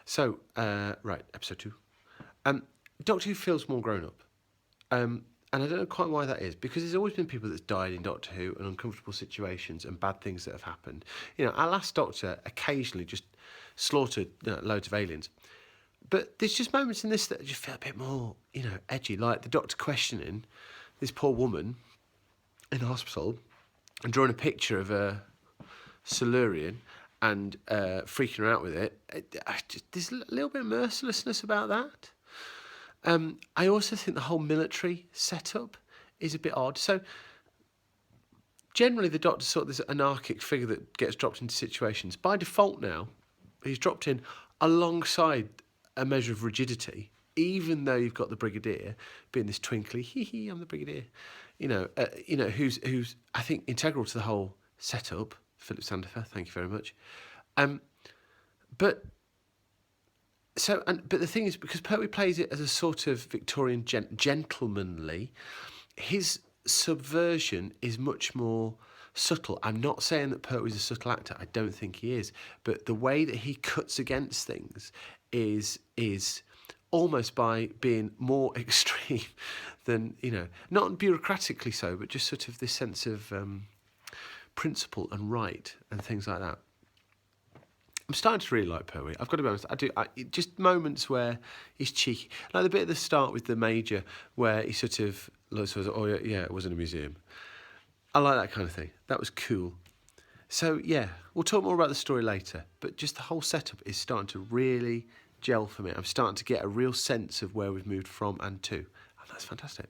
So, right, episode 2. Doctor Who feels more grown up. And I don't know quite why that is, because there's always been people that's died in Doctor Who and uncomfortable situations and bad things that have happened. You know, our last Doctor occasionally just slaughtered loads of aliens. But there's just moments in this that just feel a bit more, edgy, like the Doctor questioning this poor woman in the hospital and drawing a picture of a Silurian and freaking her out with it. There's a little bit of mercilessness about that. I also think the whole military setup is a bit odd. So generally the Doctor's sort of this anarchic figure that gets dropped into situations. By default now, he's dropped in alongside a measure of rigidity, even though you've got the Brigadier being this twinkly, hee, I'm the Brigadier, who's I think integral to the whole setup. Philip Sandifer, thank you very much. But the thing is, because Pertwee plays it as a sort of Victorian gentlemanly, his subversion is much more subtle. I'm not saying that Pertwee's a subtle actor. I don't think he is. But the way that he cuts against things is almost by being more extreme than, not bureaucratically so, but just sort of this sense of principle and right and things like that. I'm starting to really like Pertwee. I've got to be honest. I do. Just moments where he's cheeky, like the bit at the start with the Major, where he sort of looks, oh yeah, it was in a museum. I like that kind of thing. That was cool. So yeah, we'll talk more about the story later. But just the whole setup is starting to really gel for me. I'm starting to get a real sense of where we've moved from and to, and that's fantastic.